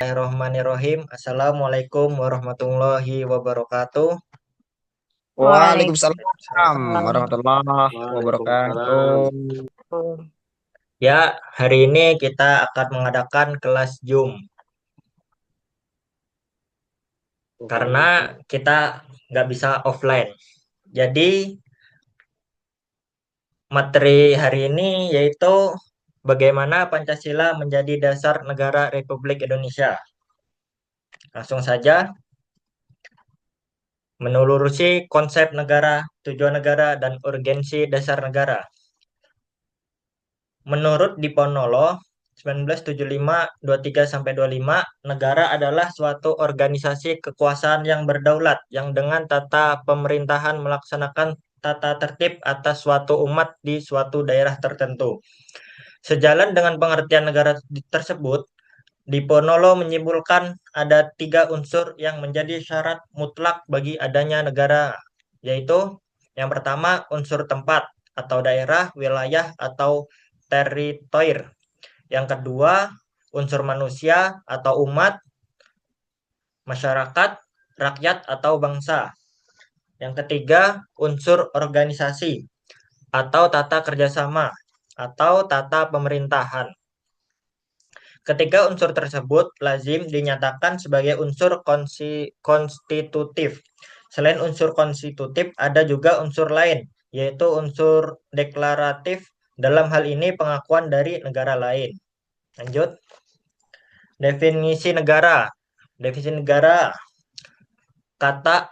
Bismillahirrahmanirrahim. Assalamualaikum warahmatullahi wabarakatuh. Waalaikumsalam Waalaikumsalam. warahmatullahi Waalaikumsalam. wabarakatuh. Ya, hari ini kita akan mengadakan kelas Zoom karena kita nggak bisa offline. Jadi, materi hari ini yaitu bagaimana Pancasila menjadi dasar negara Republik Indonesia. Langsung saja, menelusuri konsep negara, tujuan negara, dan urgensi dasar negara. Menurut Diponolo 1975-23-25, negara adalah suatu organisasi kekuasaan yang berdaulat yang dengan tata pemerintahan melaksanakan tata tertib atas suatu umat di suatu daerah tertentu. Sejalan dengan pengertian negara tersebut, Diponolo menyimpulkan ada tiga unsur yang menjadi syarat mutlak bagi adanya negara, yaitu yang pertama unsur tempat atau daerah, wilayah atau teritori. Yang kedua unsur manusia atau umat, masyarakat, rakyat atau bangsa. Yang ketiga unsur organisasi atau tata kerjasama atau tata pemerintahan. Ketiga unsur tersebut lazim dinyatakan sebagai unsur konstitutif. Selain unsur konstitutif, ada juga unsur lain, yaitu unsur deklaratif, dalam hal ini pengakuan dari negara lain. Lanjut, definisi negara. Definisi negara, kata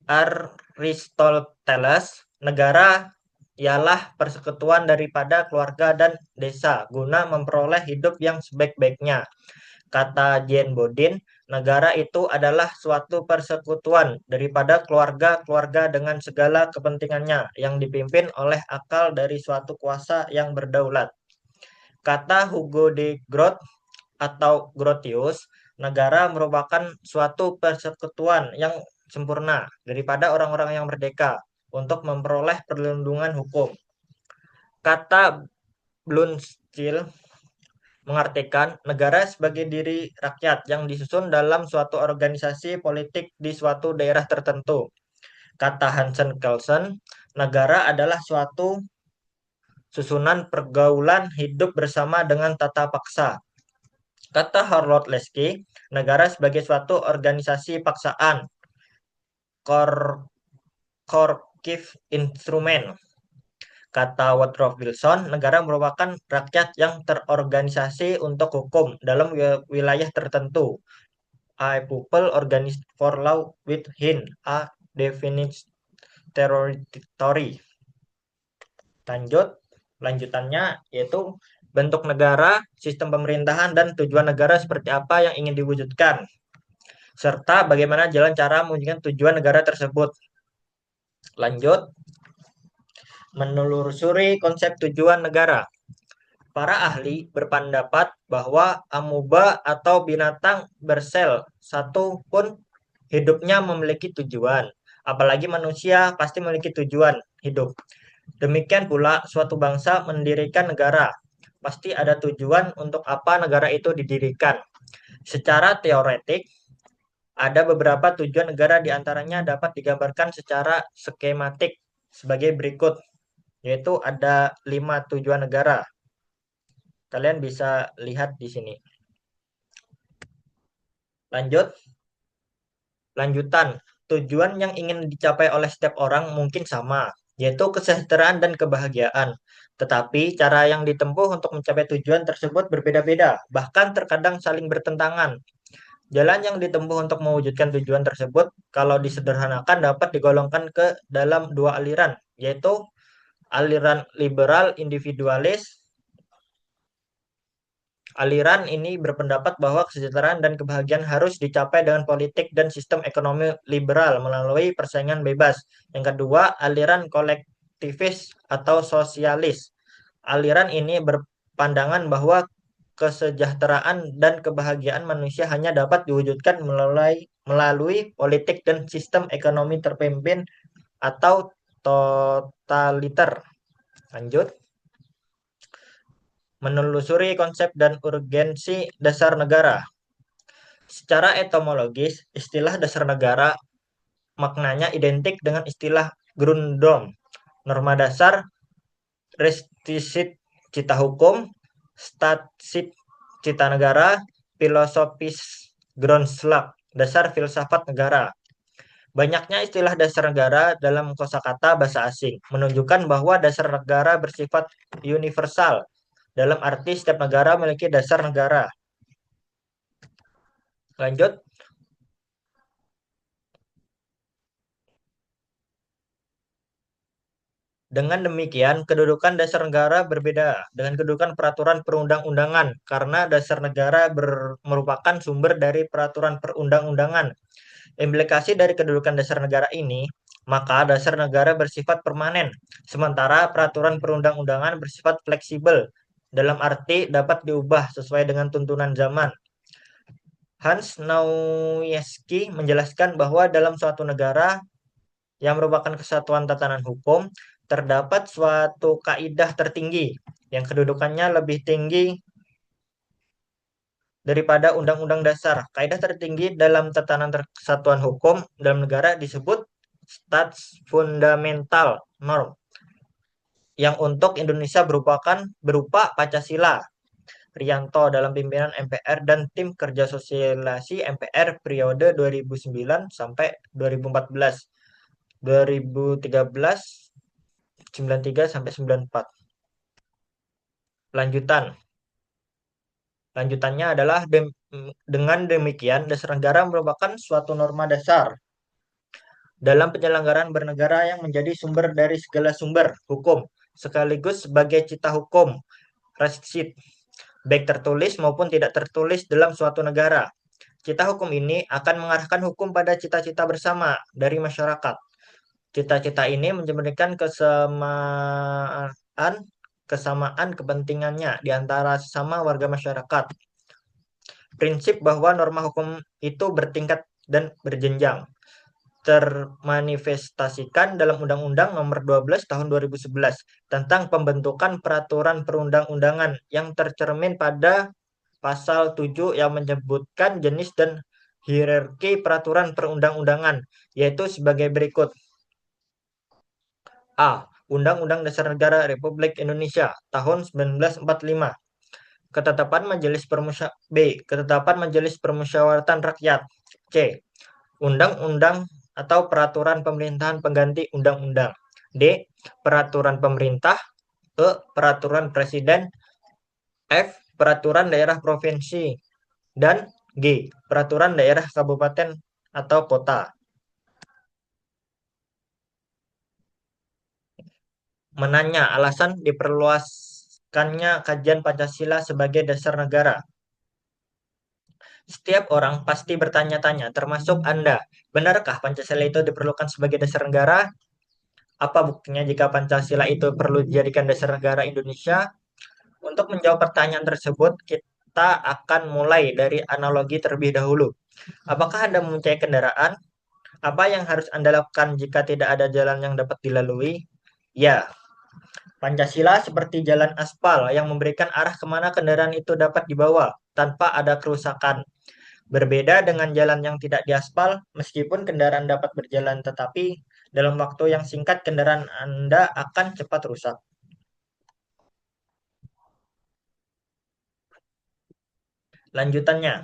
Aristoteles, negara ialah persekutuan daripada keluarga dan desa guna memperoleh hidup yang sebaik-baiknya. Kata Jean Bodin, negara itu adalah suatu persekutuan daripada keluarga-keluarga dengan segala kepentingannya yang dipimpin oleh akal dari suatu kuasa yang berdaulat. Kata Hugo de Groot atau Grotius, negara merupakan suatu persekutuan yang sempurna daripada orang-orang yang merdeka untuk memperoleh perlindungan hukum. Kata Brunstill mengartikan negara sebagai diri rakyat yang disusun dalam suatu organisasi politik di suatu daerah tertentu. Kata Hansen Kelsen, negara adalah suatu susunan pergaulan hidup bersama dengan tata paksa. Kata Harold Lesky, negara sebagai suatu organisasi paksaan, korkif instrumen. Kata Woodrow Wilson, negara merupakan rakyat yang terorganisasi untuk hukum dalam wilayah tertentu. A people organized for law within a definite territory. Lanjut, lanjutannya yaitu bentuk negara, sistem pemerintahan, dan tujuan negara seperti apa yang ingin diwujudkan, serta bagaimana jalan cara mewujudkan tujuan negara tersebut. Lanjut, menelusuri konsep tujuan negara. Para ahli berpendapat bahwa amuba atau binatang bersel satu pun hidupnya memiliki tujuan. Apalagi manusia pasti memiliki tujuan hidup. Demikian pula suatu bangsa mendirikan negara. Pasti ada tujuan untuk apa negara itu didirikan. Secara teoretik, ada beberapa tujuan negara diantaranya dapat digambarkan secara skematik sebagai berikut, yaitu ada 5 tujuan negara. Kalian bisa lihat di sini. Lanjut, lanjutan. Tujuan yang ingin dicapai oleh setiap orang mungkin sama, yaitu kesejahteraan dan kebahagiaan. Tetapi cara yang ditempuh untuk mencapai tujuan tersebut berbeda-beda, bahkan terkadang saling bertentangan. Jalan yang ditempuh untuk mewujudkan tujuan tersebut, kalau disederhanakan dapat digolongkan ke dalam dua aliran, yaitu aliran liberal individualis. Aliran ini berpendapat bahwa kesejahteraan dan kebahagiaan harus dicapai dengan politik dan sistem ekonomi liberal melalui persaingan bebas. Yang kedua, aliran kolektivis atau sosialis. Aliran ini berpandangan bahwa kesejahteraan dan kebahagiaan manusia hanya dapat diwujudkan melalui politik dan sistem ekonomi terpimpin atau totaliter. Lanjut, menelusuri konsep dan urgensi dasar negara. Secara etimologis, istilah dasar negara maknanya identik dengan istilah Grunddom, norma dasar, Restisit cita hukum, Statsit cita negara, Filosofis Grondslag dasar filsafat negara. Banyaknya istilah dasar negara dalam kosakata bahasa asing menunjukkan bahwa dasar negara bersifat universal, dalam arti setiap negara memiliki dasar negara. Lanjut. Dengan demikian, kedudukan dasar negara berbeda dengan kedudukan peraturan perundang-undangan karena dasar negara merupakan sumber dari peraturan perundang-undangan. Implikasi dari kedudukan dasar negara ini, maka dasar negara bersifat permanen, sementara peraturan perundang-undangan bersifat fleksibel, dalam arti dapat diubah sesuai dengan tuntunan zaman. Hans Nauyski menjelaskan bahwa dalam suatu negara yang merupakan kesatuan tatanan hukum, terdapat suatu kaidah tertinggi yang kedudukannya lebih tinggi daripada undang-undang dasar. Kaidah tertinggi dalam tatanan kesatuan hukum dalam negara disebut Stats Fundamental Norm yang untuk Indonesia berupa Pancasila. Rianto dalam pimpinan MPR dan tim kerja sosialisasi MPR periode 2009 sampai 2014. 2013 93 sampai 94. Lanjutan. Lanjutannya adalah dengan demikian dasar negara merupakan suatu norma dasar dalam penyelenggaraan bernegara yang menjadi sumber dari segala sumber hukum sekaligus sebagai cita hukum resit baik tertulis maupun tidak tertulis dalam suatu negara. Cita hukum ini akan mengarahkan hukum pada cita-cita bersama dari masyarakat. Cita-cita ini menjadikan kesamaan kepentingannya di antara sesama warga masyarakat. Prinsip bahwa norma hukum itu bertingkat dan berjenjang termanifestasikan dalam Undang-Undang Nomor 12 Tahun 2011 tentang pembentukan peraturan perundang-undangan yang tercermin pada pasal 7 yang menyebutkan jenis dan hierarki peraturan perundang-undangan, yaitu sebagai berikut. A. Undang-Undang Dasar Negara Republik Indonesia tahun 1945. Ketetapan Majelis Permusyawaratan Rakyat. C. Undang-undang atau peraturan pemerintahan pengganti undang-undang. D. Peraturan pemerintah. E. Peraturan presiden. F. Peraturan daerah provinsi. Dan G. Peraturan daerah kabupaten atau kota. Menanya alasan diperluaskannya kajian Pancasila sebagai dasar negara. Setiap orang pasti bertanya-tanya, termasuk Anda, benarkah Pancasila itu diperlukan sebagai dasar negara? Apa buktinya jika Pancasila itu perlu dijadikan dasar negara Indonesia? Untuk menjawab pertanyaan tersebut, kita akan mulai dari analogi terlebih dahulu. Apakah Anda mempunyai kendaraan? Apa yang harus Anda lakukan jika tidak ada jalan yang dapat dilalui? Ya, Pancasila seperti jalan aspal yang memberikan arah kemana kendaraan itu dapat dibawa tanpa ada kerusakan. Berbeda dengan jalan yang tidak diaspal, meskipun kendaraan dapat berjalan tetapi dalam waktu yang singkat kendaraan Anda akan cepat rusak. Lanjutannya,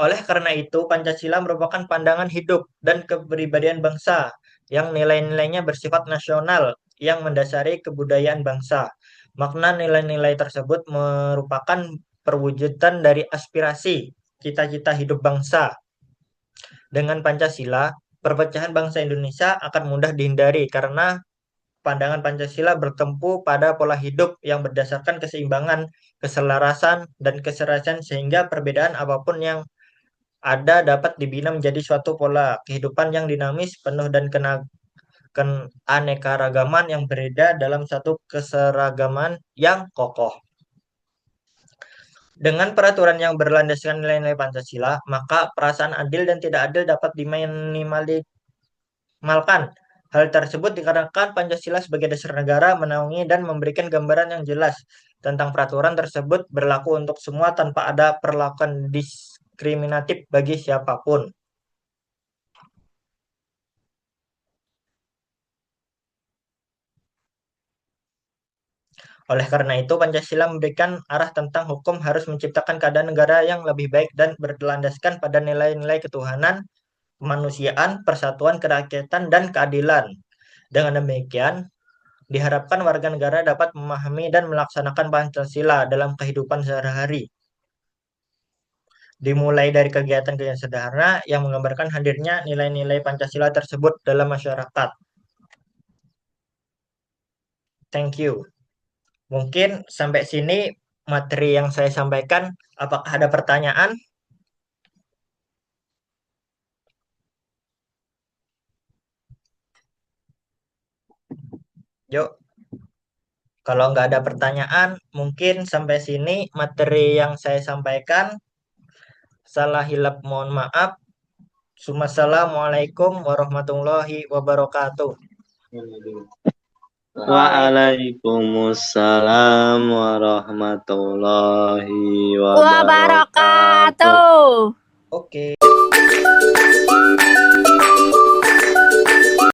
oleh karena itu Pancasila merupakan pandangan hidup dan kepribadian bangsa yang nilai-nilainya bersifat nasional yang mendasari kebudayaan bangsa. Makna nilai-nilai tersebut merupakan perwujudan dari aspirasi cita-cita hidup bangsa. Dengan Pancasila, perpecahan bangsa Indonesia akan mudah dihindari karena pandangan Pancasila bertempu pada pola hidup yang berdasarkan keseimbangan, keselarasan, dan keserasian sehingga perbedaan apapun yang ada dapat dibina menjadi suatu pola kehidupan yang dinamis, penuh dan keanekaragaman yang berbeda dalam satu keseragaman yang kokoh. Dengan peraturan yang berlandaskan nilai-nilai Pancasila, maka perasaan adil dan tidak adil dapat diminimalkan. Hal tersebut dikarenakan Pancasila sebagai dasar negara menaungi dan memberikan gambaran yang jelas tentang peraturan tersebut berlaku untuk semua tanpa ada perlakuan diskriminatif bagi siapapun. Oleh karena itu, Pancasila memberikan arah tentang hukum harus menciptakan keadaan negara yang lebih baik dan berlandaskan pada nilai-nilai ketuhanan, kemanusiaan, persatuan, kerakyatan, dan keadilan. Dengan demikian, diharapkan warga negara dapat memahami dan melaksanakan Pancasila dalam kehidupan sehari-hari. Dimulai dari kegiatan-kegiatan sederhana yang menggambarkan hadirnya nilai-nilai Pancasila tersebut dalam masyarakat. Thank you. Mungkin sampai sini materi yang saya sampaikan. Apakah ada pertanyaan? Yuk, kalau nggak ada pertanyaan, mungkin sampai sini materi yang saya sampaikan. Salah hilap mohon maaf. Assalamualaikum warahmatullahi wabarakatuh. Waalaikumsalam warahmatullahi wabarakatuh. Wabarakatuh. Oke.